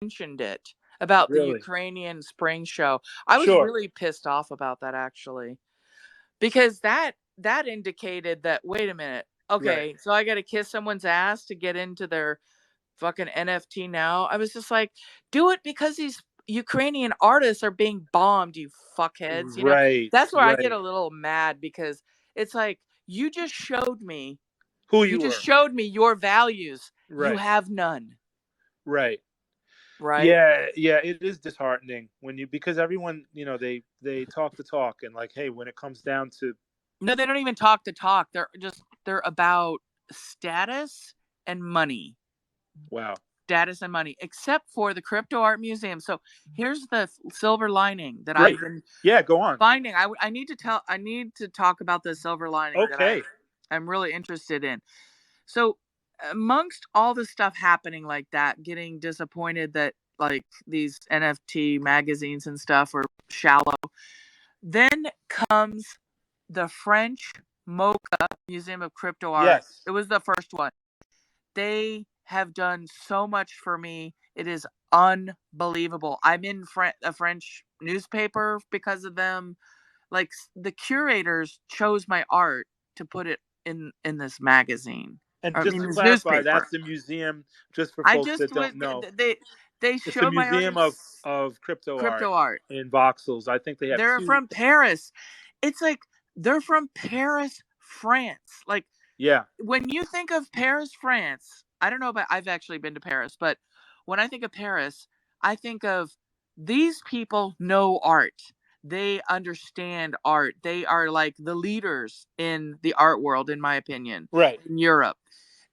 mentioned it about the Really? Ukrainian Spring show. I was Sure. really pissed off about that, actually, because that indicated that, wait a minute, okay, Right. so I got to kiss someone's ass to get into their fucking NFT now. I was just like, do it because these Ukrainian artists are being bombed, you fuckheads. You know, Right. that's where I get Right. a little mad, because it's like, you just showed me Who you were. your values. You Right. have none. Right. Right? Yeah, yeah, it is disheartening when because everyone, they talk the talk, and like, hey, when it comes down to No, they don't even talk the talk. They're about status and money. wow. Status and money, except for the Crypto Art Museum. So here's the silver lining that Great. I've been Yeah, go on. finding. I need to talk about the silver lining that Okay. I'm really interested in. So amongst all the stuff happening like that, getting disappointed that like these NFT magazines and stuff are shallow, then comes the French MOCA, Museum of Crypto Art. Yes. It was the first one. They have done so much for me. It is unbelievable. I'm in a French newspaper because of them. Like, the curators chose my art to put it in this magazine. And I just mean, to this clarify, newspaper. that's the museum, just for I folks just that was don't know. they It's the showed my art in Museum of Crypto Art crypto art. in Voxels. I think they have They're two. from Paris. It's like they're from Paris, France. Like, Yeah. when you think of Paris, France, I don't know about, I've actually been to Paris, but when I think of Paris, I think of, these people know art. They understand art. They are like the leaders in the art world, in my opinion, Right. in Europe.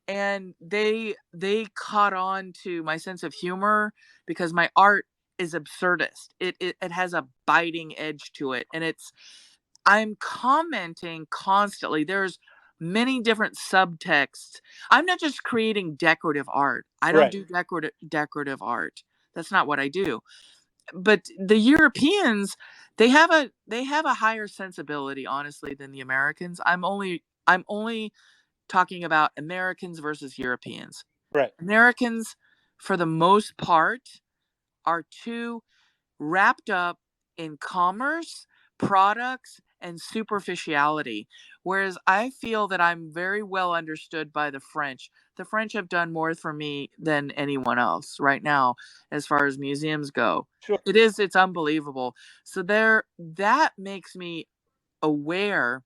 And they caught on to my sense of humor, because my art is absurdist. It has a biting edge to it, and I'm commenting constantly. There's many different subtexts. I'm not just creating decorative art. I don't Right. do decorative art. That's not what I do. But the Europeans, they have a higher sensibility, honestly, than the Americans. I'm only talking about Americans versus Europeans. Right. Americans, for the most part, are too wrapped up in commerce, products, and superficiality. Whereas I feel that I'm very well understood by the French. The French have done more for me than anyone else right now, as far as museums go. Sure. It's unbelievable. So that makes me aware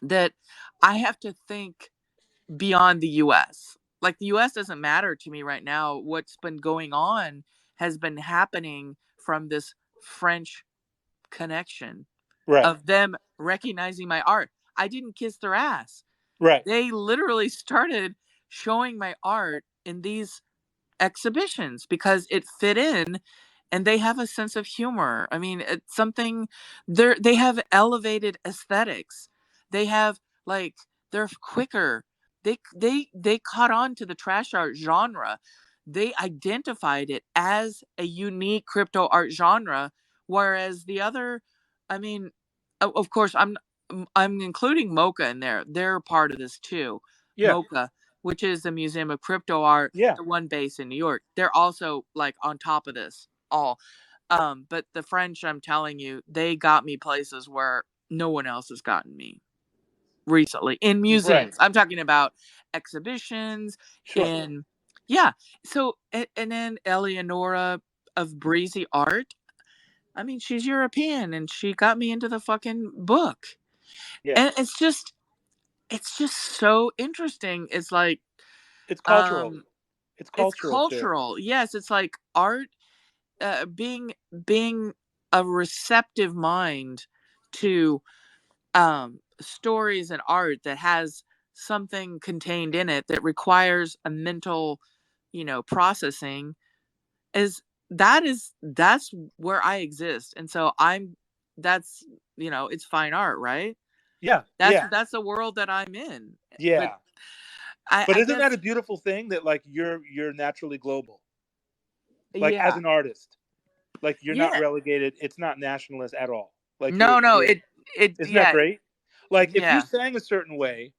that I have to think beyond the US. Like, the US doesn't matter to me right now. What's been going on has been happening from this French connection Right. of them recognizing my art. I didn't kiss their ass. Right. They literally started showing my art in these exhibitions because it fit in, and they have a sense of humor. I mean, it's something, they have elevated aesthetics. They have, like, they're quicker. They caught on to the trash art genre. They identified it as a unique crypto art genre, whereas the other, I mean, of course, I'm including MOCA in there. They're part of this too. Yeah. MOCA, which is the Museum of Crypto Art, Yeah. the one based in New York. They're also, like, on top of this all. But the French, I'm telling you, they got me places where no one else has gotten me recently in Right. museums. I'm talking about exhibitions, Sure. and yeah. So, and then Eleonora of Breezy Art. I mean, she's European, and she got me into the fucking book. Yeah. And it's just so interesting. It's like, It's cultural. um It's it's cultural too. cultural. Yes, it's like art, being a receptive mind to stories and art that has something contained in it that requires a mental, processing, is that's where I exist. And so that's, it's fine art, right? Yeah. That's Yeah. that's the world that I'm in. But Yeah. I, But I isn't that guess, a beautiful thing that like you're naturally global? Like as yeah. an artist. Like you're not Yeah. relegated. It's not nationalist at all. Like No, you're it isn't that yeah, great? Like if you yeah. sang a certain way,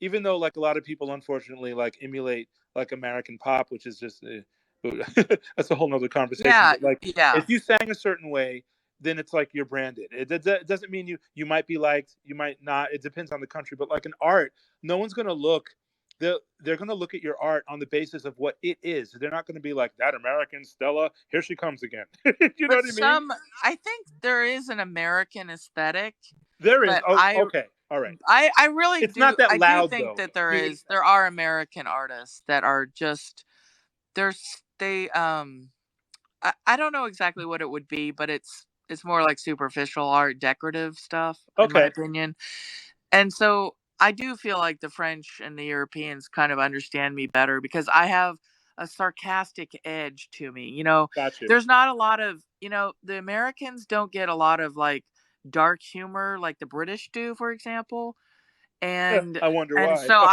even though like a lot of people unfortunately like emulate like American pop, which is just That's a whole nother conversation. Yeah, But like, yeah. if you sang a certain way, then it's like you're branded. It doesn't mean you might be liked, you might not. It depends on the country. But like an art, no one's gonna look. They're gonna look at your art on the basis of what it is. They're not gonna be like that American Stella. Here she comes again. You know But what I mean? I think there is an American aesthetic, There is. but Oh, okay. All right. I really It's not that I do loud think though. that I mean, there are American artists that are just they I don't know exactly what it would be, but it's more like superficial art, decorative stuff, in my okay. opinion. And so I do feel like the French and the Europeans kind of understand me better because I have a sarcastic edge to me. Got you. There's not a lot of, the Americans don't get a lot of like dark humor like the British do, for example. And I wonder and why. so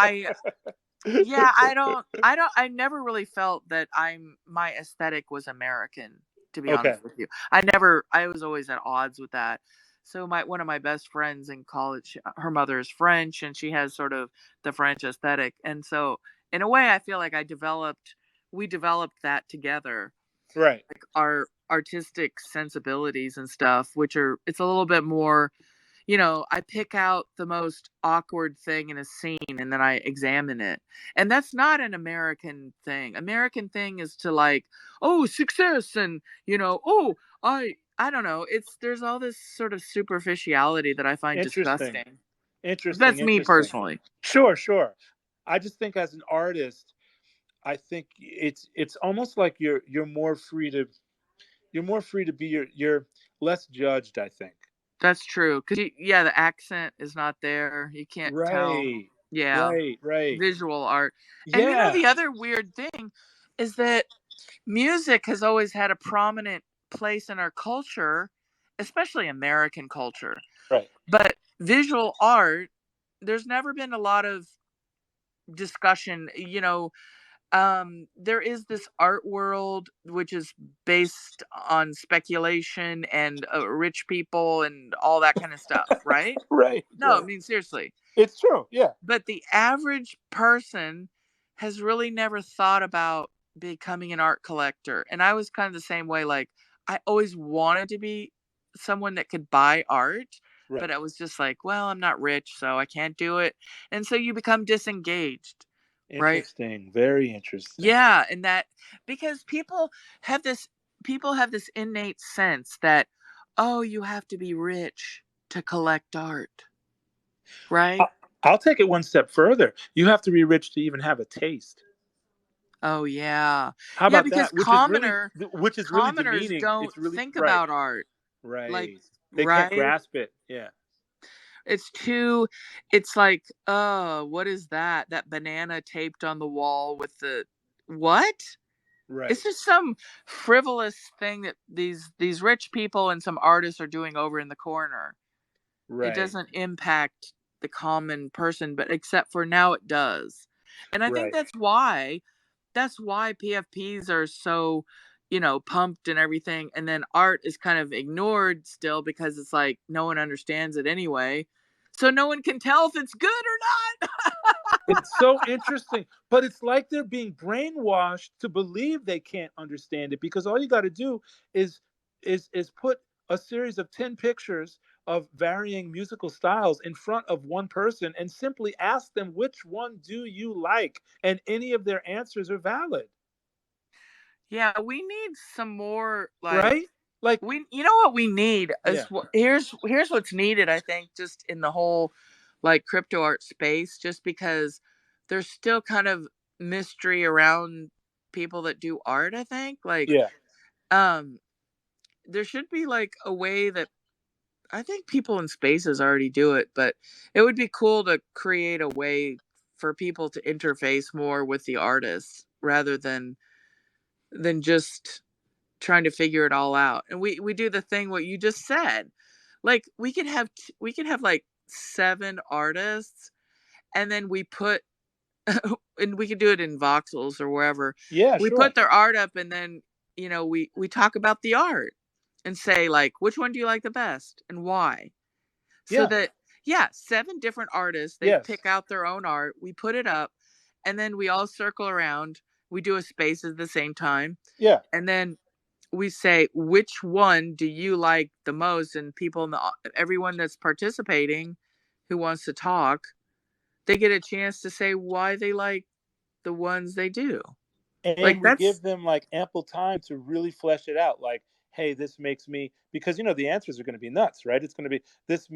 yeah, I never really felt that my aesthetic was American, to be Okay. honest with you. I was always at odds with that. So one of my best friends in college, her mother is French and she has sort of the French aesthetic. And so in a way I feel like we developed that together, Right. like our artistic sensibilities and stuff, it's a little bit more, I pick out the most awkward thing in a scene and then I examine it. And that's not an American thing. American thing is to like, oh, success and, oh, I don't know. There's all this sort of superficiality that I find Interesting. disgusting. Interesting. That's me Interesting. personally. Sure. Sure. I just think as an artist, I think it's almost like you're more free to be you're less judged. I think. That's true. Cause yeah, the accent is not there. You can't tell. Right. Yeah. Right. Right. Visual art. And Yeah. the other weird thing is that music has always had a prominent place in our culture, especially American culture. Right. But visual art, there's never been a lot of discussion. There is this art world which is based on speculation and rich people and all that kind of stuff, right? Right. No, I Right. mean, seriously. It's true. Yeah. But the average person has really never thought about becoming an art collector. And I was kind of the same way. Like, I always wanted to be someone that could buy art, Right. but I was just like, well, I'm not rich, so I can't do it. And so you become disengaged, right? Interesting. Very interesting. Yeah. And that because have this, people have this innate sense that, oh, you have to be rich to collect art, right? I- I'll take it one step further. You have to be rich to even have a taste. Oh yeah. How Yeah, about because that? Which is really commoners demeaning. don't It's really think right. about art. Like, Right. They can't right? grasp it. Yeah. It's too it's like, what is that? That banana taped on the wall with the what? It's Right. just some frivolous thing that these rich people and some artists are doing over in the corner. It Right. doesn't impact the common person, but except for now it does. And I think Right. that's why PFPs are so, pumped and everything. And then art is kind of ignored still because it's like no one understands it anyway. So no one can tell if it's good or not. It's so interesting, but it's like they're being brainwashed to believe they can't understand it because all you got to do is put a series of 10 pictures of varying musical styles in front of one person and simply ask them which one do you like, and any of their answers are valid, Yeah, we need some more like right? Like, you know what we need is yeah. here's what's needed, I think, just in the whole like crypto art space, just because there's still kind of mystery around people that do art, I think. Like, Yeah. um there should be like a way that I think people in spaces already do it, but it would be cool to create a way for people to interface more with the artists rather than just trying to figure it all out. And we do the thing what you just said. Like we could have like 7 artists and then we put and we could do it in Voxels or wherever. Yeah, We sure. put their art up and then, we talk about the art and say like which one do you like the best and why? So Yeah. that yeah, 7 different artists, they Yes. pick out their own art, we put it up and then we all circle around we do a space at the same time, Yeah. and then we say which one do you like the most, and people in the everyone that's participating who wants to talk, they get a chance to say why they like the ones they do. Like And we that's give them like ample time to really flesh it out, like, hey, this makes me, because the answers are going to be nuts, right? It's going to be, this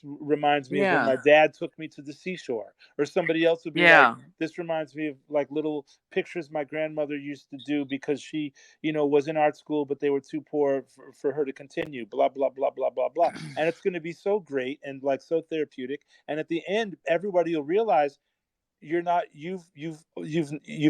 reminds me of when yeah. my dad took me to the seashore, or somebody else would be like, Yeah. this reminds me of like little pictures my grandmother used to do because she was in art school, but they were too poor for her to continue, blah blah blah blah blah blah. And it's going to be so great and like so therapeutic, and at the end everybody will realize you're not you've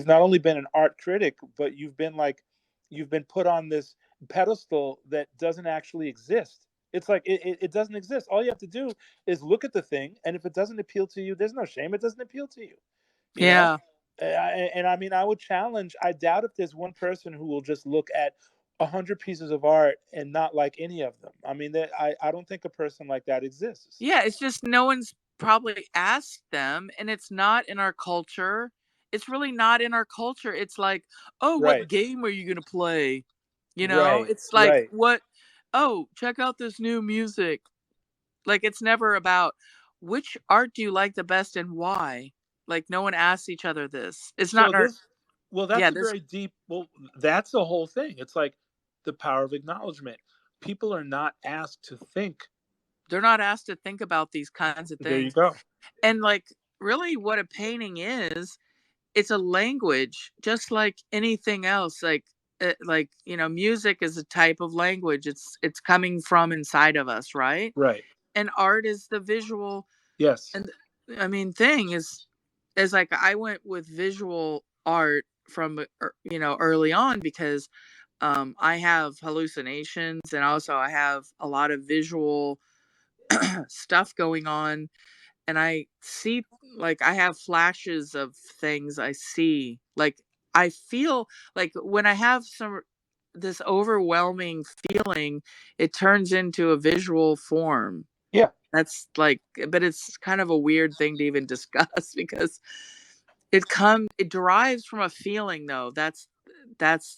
not only been an art critic, but you've been put on this pedestal that doesn't actually exist. It's like it doesn't exist. All you have to do is look at the thing, and if it doesn't appeal to you, there's no shame. It doesn't appeal to you, you know. Yeah. And I mean, I would challenge. I doubt if there's one person who will just look at 100 pieces of art and not like any of them. I mean, I don't think a person like that exists. Yeah, it's just no one's probably asked them, and it's not in our culture. It's really not in our culture. It's like, "Oh, what Right, game are you gonna play?" You know? right, It's like, right. "What Oh, check out this new music." Like, it's never about, "Which art do you like the best and why?" Like, no one asks each other this. It's not So in our this, well, yeah, that's a this very deep. Well, that's the whole thing. It's like the power of acknowledgement. People are not asked to think. they're not asked to think about these kinds of There you things. go. And, like, really what a painting is, it's a language just like anything else. Like, music is a type of language. It's coming from inside of us, right? Right. And art is the visual. Yes. And I mean, thing is like I went with visual art from early on because I have hallucinations, and also I have a lot of visual stuff going on, and I see, like, I have flashes of things I see. Like, I feel like when I have this overwhelming feeling, it turns into a visual form. Yeah. That's like, but it's kind of a weird thing to even discuss because it derives from a feeling, though. That's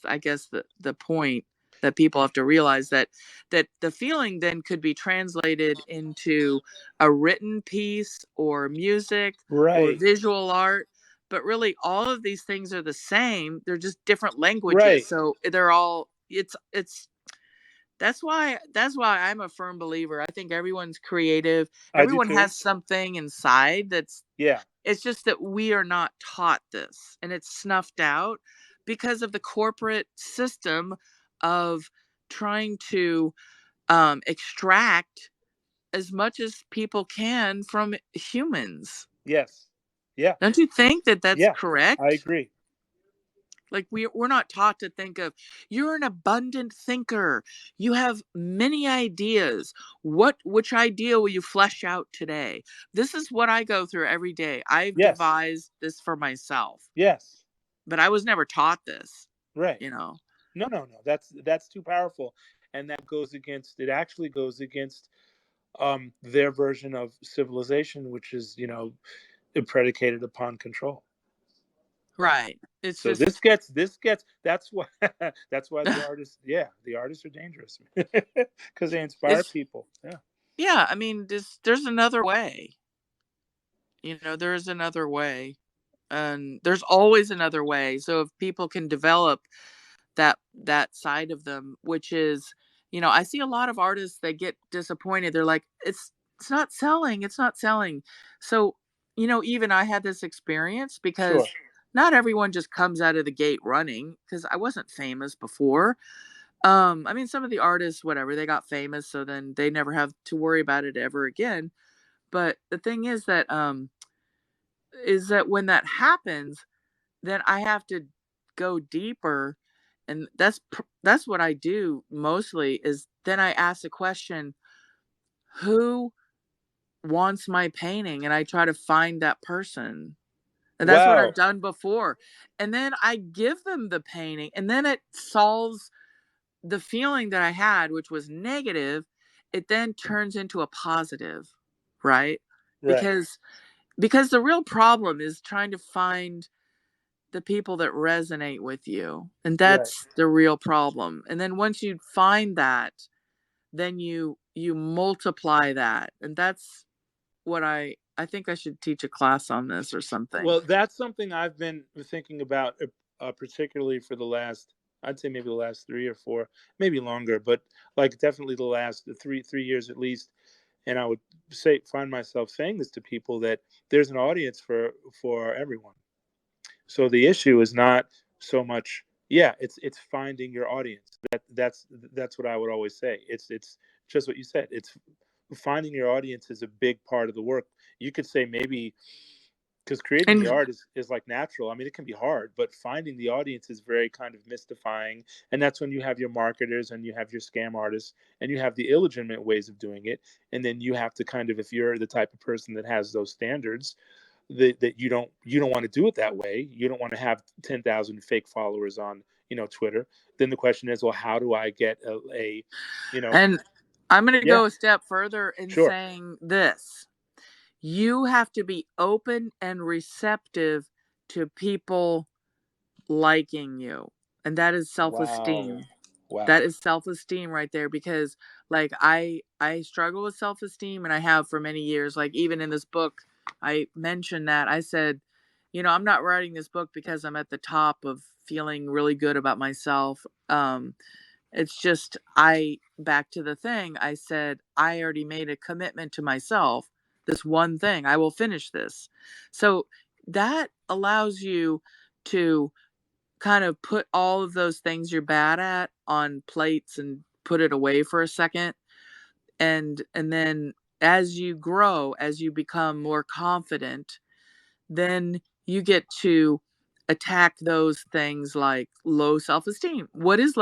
I guess the point that people have to realize, that the feeling then could be translated into a written piece or music or Right. visual art, but really all of these things are the same. They're just different languages. Right. So they're all it's that's why I'm a firm believer. I think everyone's creative. I do Everyone too. has something inside that's Yeah. it's just that we are not taught this, and it's snuffed out because of the corporate system of trying to extract as much as people can from humans. Yes. Yeah. Don't you think that that's Yeah. I correct? agree. Like we're not taught to think of, you're an abundant thinker. You have many ideas. Which idea will you flesh out today? This is what I go through every day. I've Yes. devised this for myself, Yes. but I was never taught this, Right. you know. No, no, no. That's too powerful, and that goes against. It actually goes against their version of civilization, which is predicated upon control. Right. It's So this just gets that's why that's why the artists are dangerous because they inspire it's people. Yeah. yeah, I mean, there's another way. There's another way. And there's always another way. So if people can develop that side of them, which is, I see a lot of artists that get disappointed. They're like, it's not selling, it's not selling. So, even I had this experience Sure. because not everyone just comes out of the gate running, because I wasn't famous before. I mean, some of the artists, whatever, they got famous, so then they never have to worry about it ever again. But the thing is that when that happens, then I have to go deeper, and that's what I do mostly. Is then I ask the question, who wants my painting, and I try to find that person. And that's what I've Wow. done before. And then I give them the painting, and then it solves the feeling that I had, which was negative. It then turns into a positive, right? Right. Because the real problem is trying to find the people that resonate with you. And Right. that's the real problem. And then once you find that, then you multiply that. And that's what I think I should teach a class on this or something. Well, that's something I've been thinking about, particularly for the last, I'd say maybe the last 3 or 4, maybe longer, but like definitely the last three years at least. And I would find myself saying this to people, that there's an audience for everyone. So the issue is not so much, yeah, it's finding your audience. That's what I would always say. It's just what you said. It's finding your audience is a big part of the work. You could say maybe, because creating the And art is like natural. I mean, it can be hard, but finding the audience is very kind of mystifying. And that's when you have your marketers and you have your scam artists and you have the illegitimate ways of doing it. And then you have to kind of, if you're the type of person that has those standards, that you don't want to do it that way. You don't want to have 10,000 fake followers on, Twitter. Then the question is, well, how do I get a you know, and I'm going to yeah, go a step further in sure, saying this. You have to be open and receptive to people liking you. And that is wow, self-esteem. wow, That is self-esteem right there, because like I struggle with self-esteem, and I have for many years. Like even in this book, I mentioned that. I said, I'm not writing this book because I'm at the top of feeling really good about myself. It's just back to the thing. I said I already made a commitment to myself. This one thing, I will finish this. So that allows you to kind of put all of those things you're bad at on plates and put it away for a second. And then as you grow, as you become more confident, then you get to attack those things like low self-esteem. What is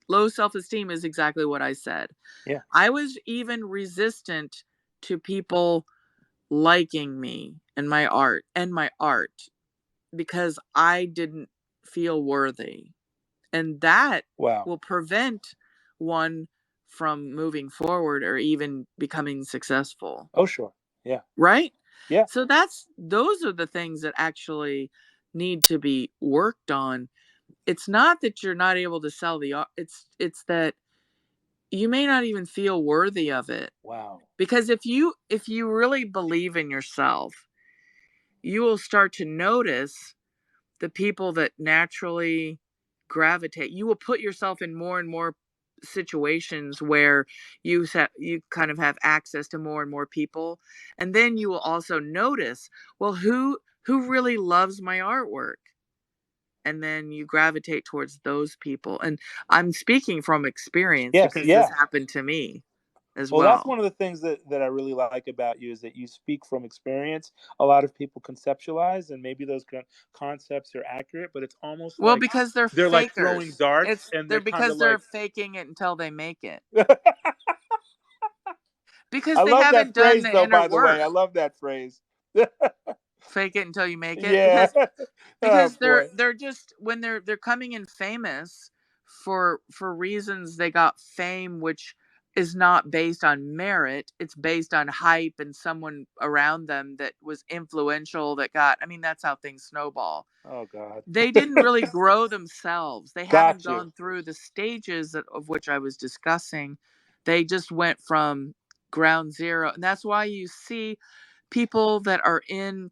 low self-esteem is exactly what I said. yeah, I was even resistant to people liking me and my art because I didn't feel worthy. And that wow. will prevent one from moving forward or even becoming successful. Oh, sure, yeah, Right? yeah, So those are the things that actually need to be worked on. It's not that you're not able to sell the art. It's that you may not even feel worthy of it. wow, Because if you really believe in yourself, you will start to notice the people that naturally gravitate. You will put yourself in more and more situations where you kind of have access to more and more people, and then you will also notice, well, who really loves my artwork, and then you gravitate towards those people. And I'm speaking from experience yes, because this yeah. happened to me as Well, that's well. one of the things that I really like about you, is that you speak from experience. A lot of people conceptualize, and maybe those concepts are accurate, but it's almost Well, like because they're they're like throwing fakers. darts, It's and they're they're kind because of they're like, faking it until they make it, because I they love that haven't done phrase, the though. inner By the way, work. I love that phrase. Fake it until you make it, Yeah. Oh because they're boy. they're just when they're coming in famous for reasons. They got fame, which is not based on merit. It's based on hype and someone around them that was influential, that got, I mean, that's how things snowball. Oh God. They didn't really grow themselves. They haven't Got you. gone through the stages of which I was discussing. They just went from ground zero. And that's why you see people that are in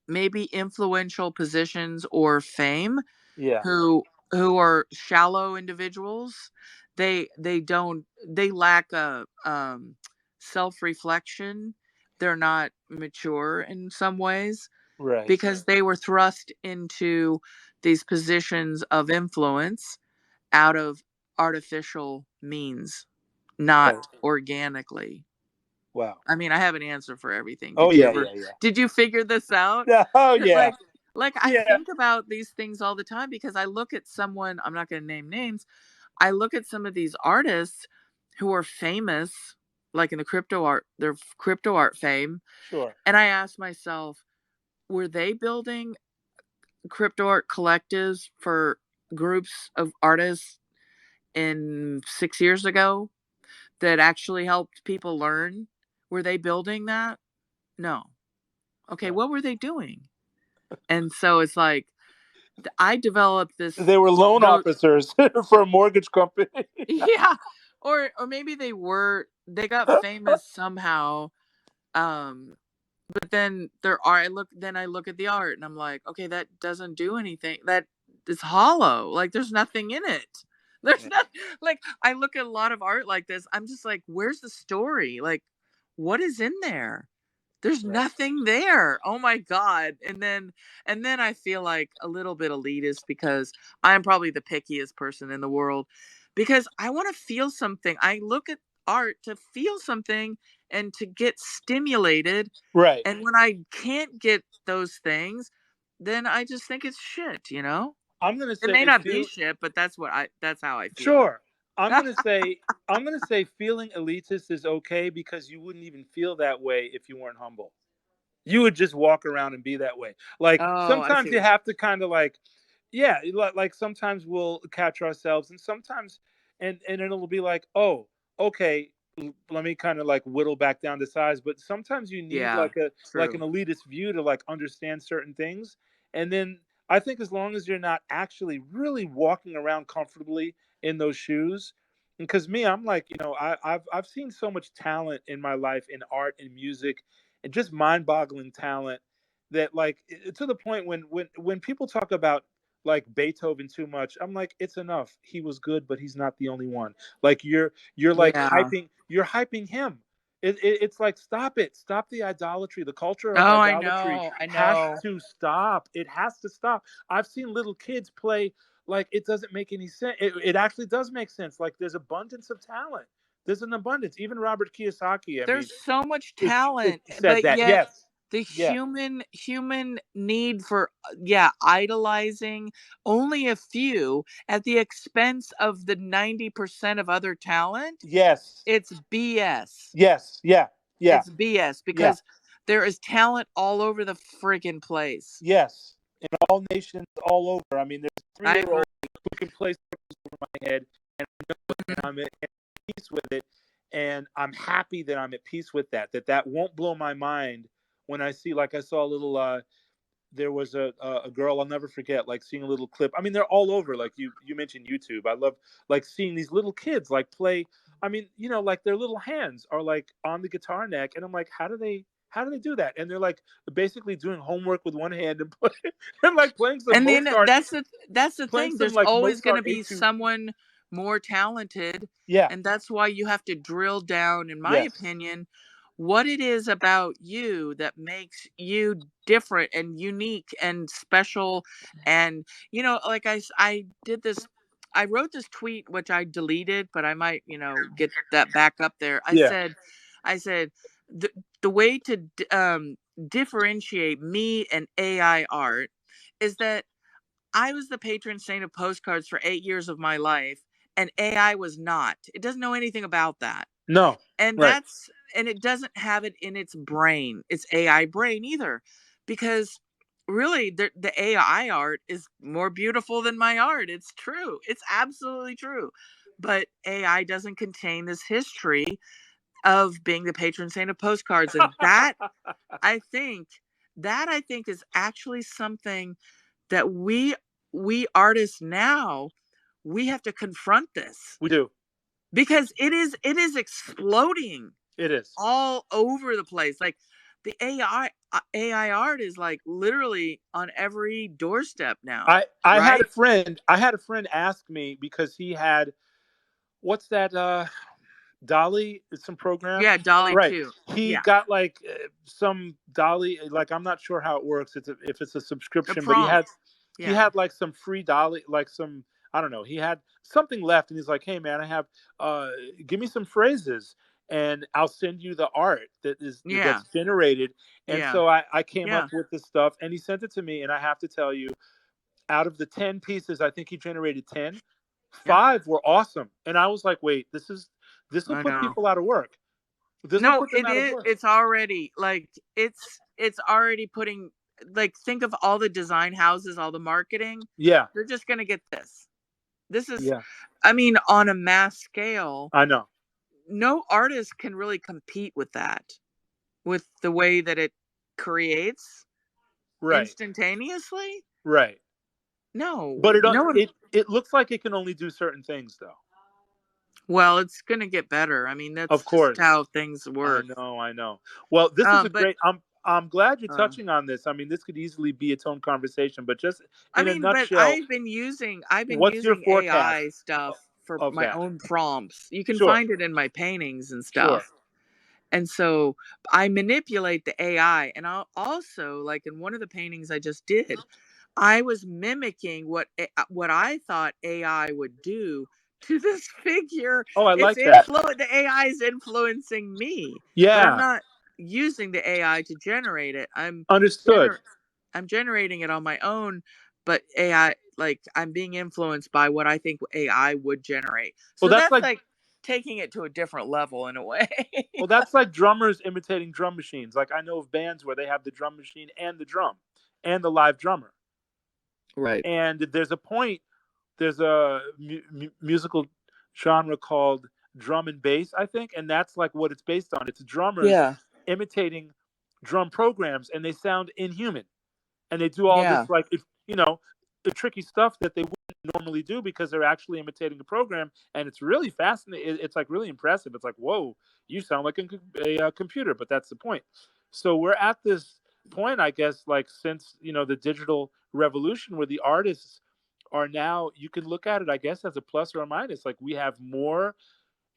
maybe influential positions or fame, Yeah. who are shallow individuals. They lack a self-reflection. They're not mature in some ways, Right. because they were thrust into these positions of influence out of artificial means, not Right. organically. Wow. I mean, I have an answer for everything. Oh yeah. Yeah. Yeah. Did you figure this out? Yeah. Oh yeah. Like I Yeah. think about these things all the time, because I look at someone, I'm not going to name names. I look at some of these artists who are famous, like in the crypto art, their crypto art fame, Sure. and I ask myself, were they building crypto art collectives for groups of artists in 6 years ago that actually helped people learn? Were they building that? No. Okay, Right. what were they doing? And so it's like, I developed this. They were loan Though, officers for a mortgage company. yeah, or maybe they got famous somehow. Um, but then I look at the art and I'm like, okay, that doesn't do anything. That is hollow. Like there's nothing in it. There's Yeah, not like I look at a lot of art like this. I'm just like, where's the story? Like, what is in there? There's right. nothing there. Oh my god. And then I feel like a little bit elitist because I'm probably the pickiest person in the world because I want to feel something. I look at art to feel something and to get stimulated, Right. and when I can't get those things, then I just think it's shit, you know? I'm gonna It say may not be feel shit, but that's how I feel. sure. I'm gonna say feeling elitist is okay because you wouldn't even feel that way if you weren't humble. You would just walk around and be that way. Like Oh, I sometimes see you what have to kind of like, yeah, like sometimes we'll catch ourselves, and sometimes, and it'll be like, oh, okay, let me kind of like whittle back down to size. But sometimes you need yeah, like a like an true. elitist view to like understand certain things, and then I think as long as you're not actually really walking around comfortably in those shoes. Because me, I'm like, I've seen so much talent in my life in art and music and just mind-boggling talent that like to the point when people talk about like Beethoven too much, I'm like, it's enough. He was good, but he's not the only one. Like you're like Yeah. hyping him. It's like stop it, stop the idolatry. The culture of Oh, I idolatry know. I has know. to stop. It has to stop. I've seen little kids play like it doesn't make any sense. It actually does make sense. Like there's abundance of talent. There's an abundance. Even Robert Kiyosaki, I mean, There's so much it talent, said but that. yet Yes, the yes, human need for yeah, idolizing only a few at the expense of the 90% of other talent, yes, it's BS. yes, yeah, yeah, It's BS yeah, because there is talent all over the friggin' place. yes. In all nations, all over. I mean, there's a I agree. 3-year-old who can play over my head, and I know it, and I'm at peace with it, and I'm happy that I'm at peace with that. That won't blow my mind when I see, like, I saw a little. There was a girl I'll never forget, like seeing a little clip. I mean, they're all over. Like you mentioned YouTube. I love like seeing these little kids like play. I mean, like their little hands are like on the guitar neck, and I'm like, how do they do that? And they're like basically doing homework with one hand and and like playing some And then Mozart, that's the playing thing. some There's like always going to Mozart be etude. someone more talented, Yeah. and that's why you have to drill down, in my Yes. opinion, what it is about you that makes you different and unique and special. And like I did this. I wrote this tweet which I deleted, but I might get that back up there. Yeah. I said the the way to differentiate me and AI art is that I was the patron saint of postcards for 8 years of my life, and AI was not. It doesn't know anything about that. No. And Right. it doesn't have it in its brain, its AI brain either. Because really, the AI art is more beautiful than my art. It's true. It's absolutely true. But AI doesn't contain this history of being the patron saint of postcards. And I think I think is actually something that we artists now, we have to confront this We do. because it is exploding It is. all over the place. Like the AI art is like literally on every doorstep now, I had a right? friend. Ask me because he had what's that Dolly, some program, Yeah, Dolly right? too. He Yeah, got like some Dolly, like I'm not sure how it works. If it's a a subscription, but he prompt. had Yeah, like some free Dolly, like some I don't know. He had something left, and he's like, "Hey man, I have give me some phrases, and I'll send you the art yeah, that's generated." And yeah, so I came up yeah, with this stuff, and he sent it to me, and I have to tell you, out of the 10 pieces, I think he generated 10. yeah. 5 were awesome. And I was like, wait, this will I put know. people out of work. This will No, put them it out of is. work. It's already like it's already putting, like, think of all the design houses, all the marketing. Yeah. They're just gonna get this. This is, Yeah. I mean, on a mass scale, I know. no artist can really compete with that, with the way that it creates Right. instantaneously. Right. No, But no one. it looks like it can only do certain things, though. Well, it's gonna get better. I mean, Of that's just course. how things I work. know, I know. Well, this is a But great. I'm glad you're uh, touching on this. I mean, this could easily be its own conversation, but just I in a mean, but nutshell, I've been what's your using forecast AI stuff for of my that? own prompts. You can Sure, find it in my paintings and sure. stuff. And so I manipulate the AI, and I'll also, like in one of the paintings I just did, I was mimicking what I thought AI would do to this figure. Oh, I It's like that. the AI is influencing me, but I'm Yeah, not using the AI to generate it. understood. Gener- I'm generating it on my own, but AI, like, I'm being influenced by what I think AI would generate. Well, So that's that's like like taking it to a different level in a way. drummers imitating drum machines. Like I know of bands where they have the drum machine and the drum and the live drummer. Right. And there's a musical genre called drum and bass, I think, and that's like what it's based on. It's drummers Yeah. imitating drum programs, and they sound inhuman, and they do all Yeah. this like you know the tricky stuff that they wouldn't normally do because they're actually imitating a program, and it's really fascinating. It's like really impressive. It's like, whoa, you sound like a computer, but that's the point. So we're at this point, I guess, like since the digital revolution, where the artists are now, you can look at it, I guess, as a plus or a minus. Like we have more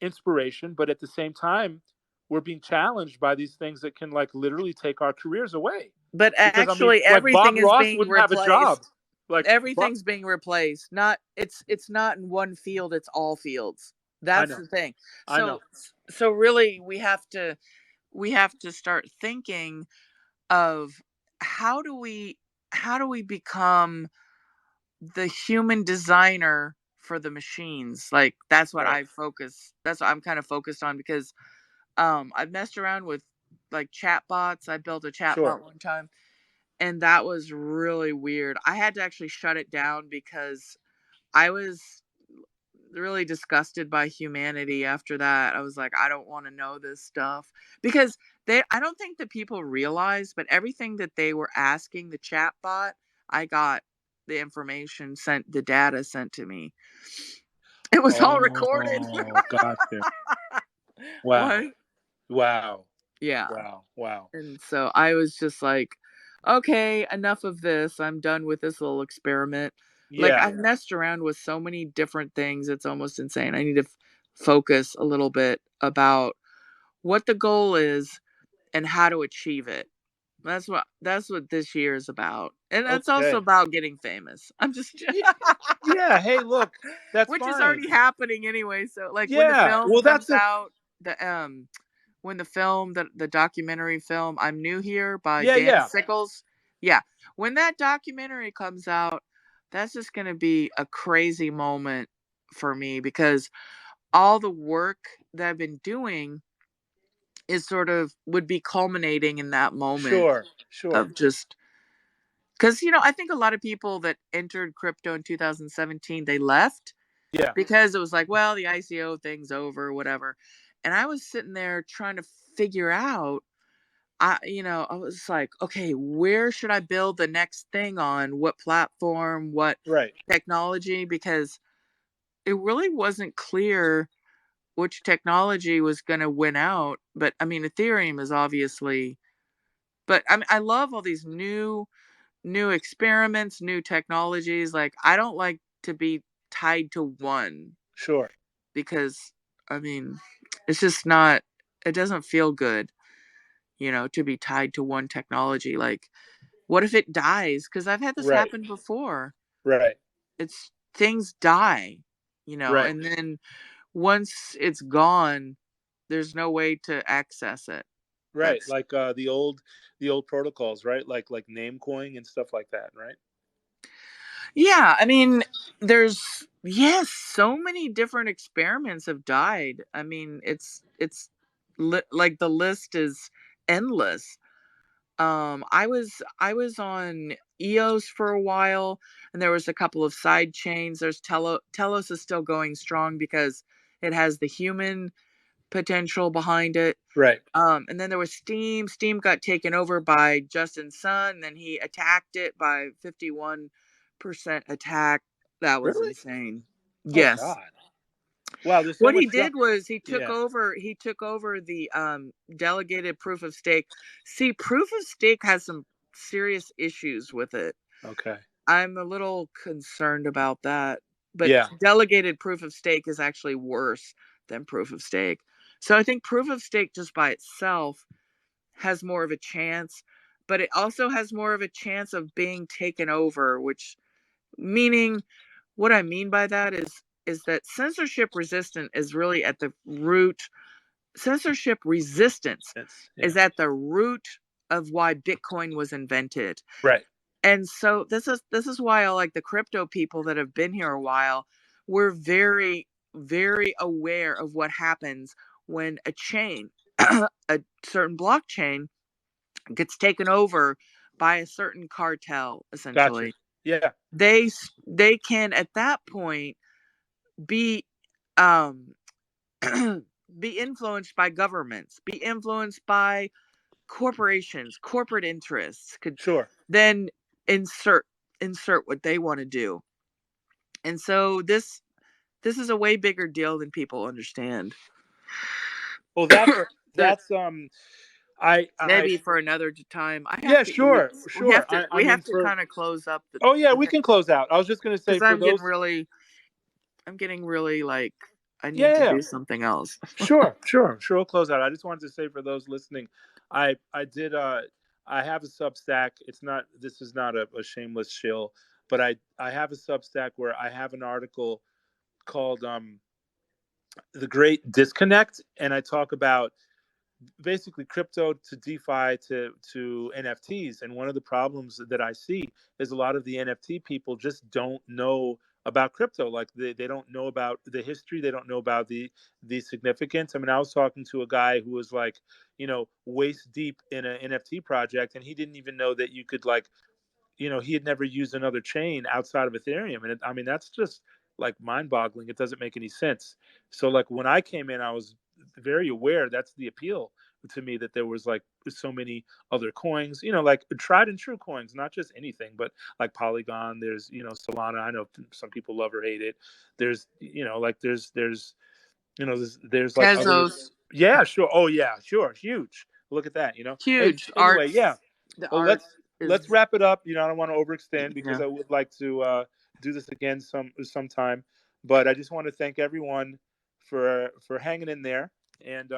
inspiration, but at the same time, we're being challenged by these things that can like literally take our careers away. But Because I mean, actually like Bob everything is Ross being wouldn't have a job. replaced. Like, Everything's being replaced. Not it's not in one field, it's all fields. I That's know, the thing. I know, So really we have to start thinking of how do we how do we become the human designer for the machines? Like right, that's what I'm kind of focused on, because I've messed around with like chat bots. I built a chat sure, bot one time, and that was really weird. I had to actually shut it down because I was really disgusted by humanity after that. I was like, I don't want to know this stuff, because I don't think that people realize, but everything that they were asking the chat bot, I got the information sent, the data sent to me. It was all recorded. oh, gotcha. What? Wow, wow, Yeah. wow, wow. And so I was just like, okay, enough of this. I'm done with this little experiment. Like, Yeah, I've messed around with so many different things. It's almost insane. I need to focus a little bit about what the goal is and how to achieve it. That's what this year is about. And that's also okay. about getting famous. I'm just Yeah, yeah, hey, look, that's which is fine. already happening anyway. So like when the Yeah, film well, comes that's a out, the when the documentary film I'm New Here by yeah, Dan yeah, Sickles. Yeah. When that documentary comes out, that's just gonna be a crazy moment for me, because all the work that I've been doing is sort of would be culminating in that moment sure, sure. of just because I think a lot of people that entered crypto in 2017, they left Yeah, because it was like, well, the ICO thing's over, whatever. And I was sitting there trying to figure out, I was like, okay, where should I build the next thing on? What platform? What right, technology? Because it really wasn't clear which technology was going to win out. But I mean, Ethereum is obviously, but I love all these new experiments, new technologies. Like, I don't like to be tied to one, sure, because I mean, it's just not, it doesn't feel good, to be tied to one technology. Like, what if it dies? Because I've had this right, happen before. right, It's things die, right. and then once it's gone, there's no way to access it. Right, That's like the old protocols, right? Like Namecoin and stuff like that, right? Yeah, I mean, there's yes, so many different experiments have died. I mean, like the list is endless. I was on EOS for a while, and there was a couple of side chains. There's Telos is still going strong because it has the human potential behind it. Right. And then there was Steam. Steam got taken over by Justin Sun, and then he attacked it by 51% attack. That was Really? insane. Oh Yes. God. Wow, there's so What he much drama. did was he Yeah. took over the delegated proof of stake. See, proof of stake has some serious issues with it. Okay. I'm a little concerned about that. But Yeah. delegated proof of stake is actually worse than proof of stake. So I think proof of stake just by itself has more of a chance, but it also has more of a chance of being taken over, which meaning what I mean by that is that censorship resistant is really at the root. Censorship resistance Yeah. is at the root of why Bitcoin was invented. Right. And so this is why I like the crypto people that have been here a while. We're very, very aware of what happens when a chain, a certain blockchain, gets taken over by a certain cartel. Gotcha. Essentially, Yeah. they can at that point be um be influenced by governments, be influenced by corporations, corporate interests, could Sure. then insert what they want to do. And so this is a way bigger deal than people understand. Well, There, that's I maybe for another time. I have yeah, to eat. sure, sure. I We mean have to for kind of close up oh yeah, we can close out. I was just gonna say because for those. I'm getting really like I need Yeah, to yeah. do something else. Sure, sure, sure. We'll close out. I just wanted to say for those listening, I did I have a Substack. It's not this is not a shameless shill, but I have a Substack where I have an article called The Great Disconnect, and I talk about basically crypto to DeFi to NFTs. And one of the problems that I see is a lot of the NFT people just don't know about crypto. Like they don't know about the history. They don't know about the significance. I mean, I was talking to a guy who was like, waist deep in an NFT project, and he didn't even know that you could like he had never used another chain outside of Ethereum. And I mean, that's just like mind boggling. It doesn't make any sense. So, like, when I came in, I was very aware that's the appeal to me that there was like so many other coins, like tried and true coins, not just anything, but like Polygon. There's, Solana. I know some people love or hate it. There's, like there's like other. Tezos, Yeah, sure. Oh, yeah, sure. Huge. Look at that. huge Anyway, yeah. arts. The Well, art let's is wrap it up. I don't want to overextend because yeah. I would like to do this again sometime. But I just want to thank everyone for hanging in there. And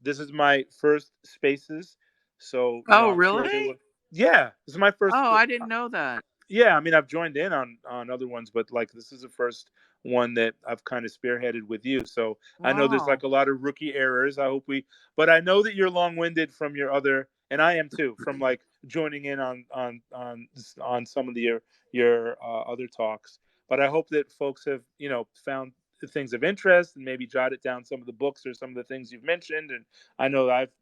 this is my first Spaces, so Oh, I'm sure there really? will. Yeah, this is my first. Oh, I didn't know that. Yeah, I mean, I've joined in on other ones, but like this is the first one that I've kind of spearheaded with you. So I know there's Wow. like a lot of rookie errors. But I know that you're long-winded from your other, and I am too, from like joining in on some of your other talks. But I hope that folks have found the things of interest and maybe jotted down some of the books or some of the things you've mentioned. And I know I've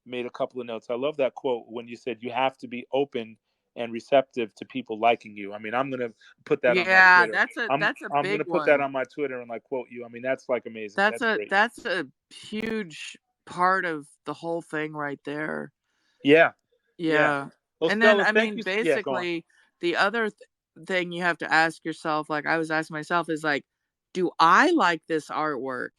made a couple of notes. I love that quote when you said you have to be open and receptive to people liking you. I mean, I'm gonna put that on my Yeah, Twitter. that's a I'm big gonna put that one. on my Twitter and like quote you. I mean, that's like amazing. That's great. That's a huge part of the whole thing right there. Yeah, yeah. Yeah. Well, And then Stella, I thank mean you. Yeah, go on. basically the other thing you have to ask yourself, like I was asking myself, is like, do I like this artwork?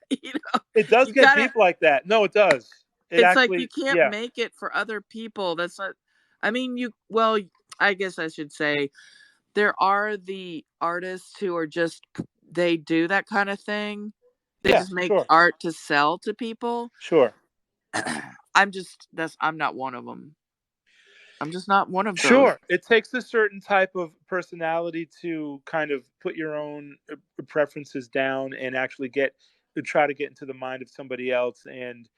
you know, It does you get gotta deep like that. No, it does. It it's like you actually, can't yeah, make it for other people. That's not I mean well, I guess I should say there are the artists who are just they do that kind of thing. They yeah, just make sure, art to sell to people. sure. I'm not one of them. I'm just not one of those. Sure. It takes a certain type of personality to kind of put your own preferences down and actually try to get into the mind of somebody else and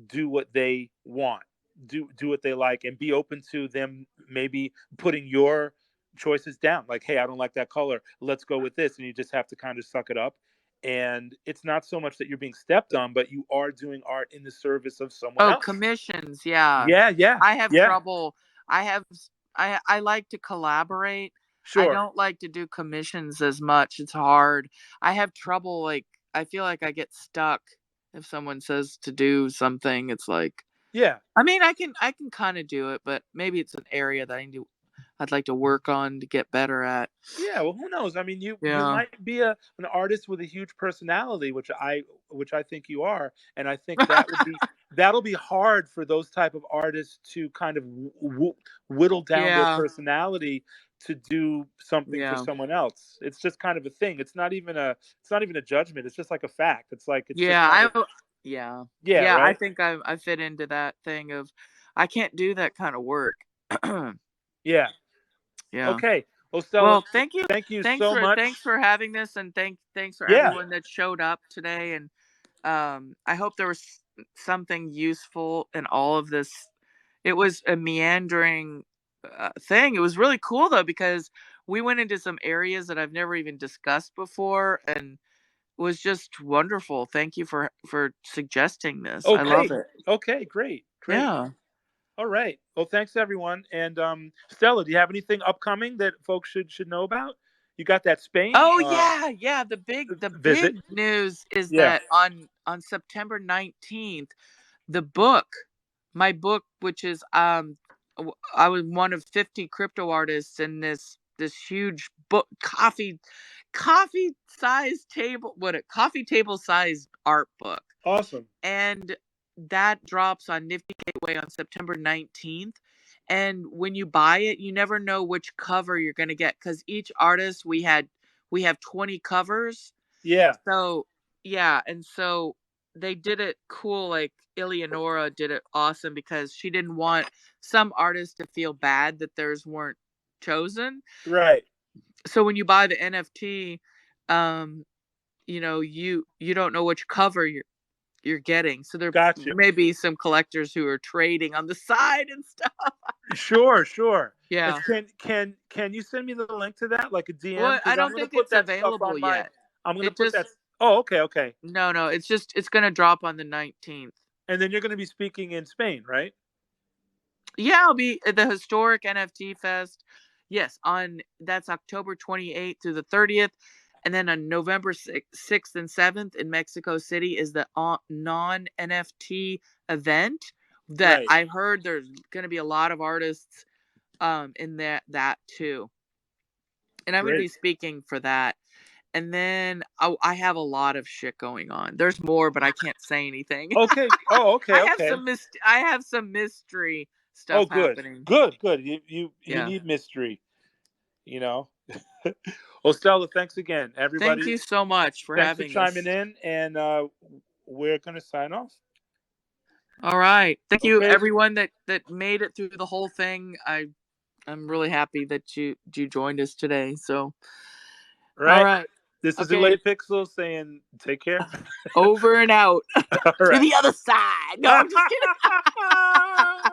do what they want, do what they like, and be open to them maybe putting your choices down. Like, hey, I don't like that color. Let's go with this. And you just have to kind of suck it up. And it's not so much that you're being stepped on, but you are doing art in the service of someone Oh, else. commissions, yeah. Yeah, yeah, I have yeah. trouble. I have I like to collaborate. I Sure. don't like to do commissions as much. It's hard. I have trouble like I feel like I get stuck if someone says to do something. It's like Yeah. I mean, I can kind of do it, but maybe it's an area that I'd like to work on to get better at. Yeah, well, who knows? I mean, you Yeah. might be an artist with a huge personality, which I think you are, and I think that'll be hard for those type of artists to kind of whittle down their Yeah. personality to do something for Yeah. someone else. It's just kind of a thing. It's not even a judgment. It's just like a fact. It's just Yeah. kind of Yeah. yeah, Yeah. I right? think I fit into that thing of I can't do that kind of work. Yeah. Yeah. Okay. Well, Stella, Well, thank you. thank you so much. Thanks for having this, and thanks for Yeah. everyone that showed up today. And I hope there was something useful in all of this. It was a meandering thing. It was really cool though because we went into some areas that I've never even discussed before, and it was just wonderful. Thank you for suggesting this. I love Okay. it. Okay. Great. Great. Yeah. All right. Well, thanks everyone. And Stella, do you have anything upcoming that folks should know about? You got that Spain Oh yeah, yeah. The visit? big news is Yeah. that on September 19th, the my book, which is I was one of 50 crypto artists in this huge book, coffee size table, coffee table sized art book. Awesome. And that drops on Nifty Gateway on September 19th. And when you buy it, you never know which cover you're going to get because each artist we have 20 covers. Yeah. So yeah, and so they did it cool. Like Eleonora did it awesome because she didn't want some artists to feel bad that theirs weren't chosen. Right. So when you buy the NFT, um, you don't know which cover you're getting. So there Got you. may be some collectors who are trading on the side and stuff. Sure. Sure. And Yeah. can you send me the link to that, like a DM? Well, I Because I'm don't gonna think put it's that stuff available on my. yet. I'm gonna It put that. just Oh, okay. Okay. no, it's gonna drop on the 19th. And then you're gonna be speaking in Spain, right? Yeah, I'll be at the historic NFT Fest. Yes, on that's October 28th through the 30th. And then on November 6th and 7th in Mexico City is the non NFT event that Right. I heard there's going to be a lot of artists in that too. And I'm going to be Great. speaking for that. And then I have a lot of shit going on. There's more, but I can't say anything. Okay. Oh, okay. Okay. I have some mystery Oh, stuff good. happening. Good. Good. You Yeah. need mystery. You know. Well, Stella, thanks again, Thank everybody. you so much for Thanks for having chiming this. in, and we're gonna sign off. All right. Thank you Okay. everyone that made it through the whole thing. I'm really happy that you joined us today. So, All all right. right. This is Okay. Elated Pixels saying take care. Over and out All to right. the other side. No, I'm just kidding.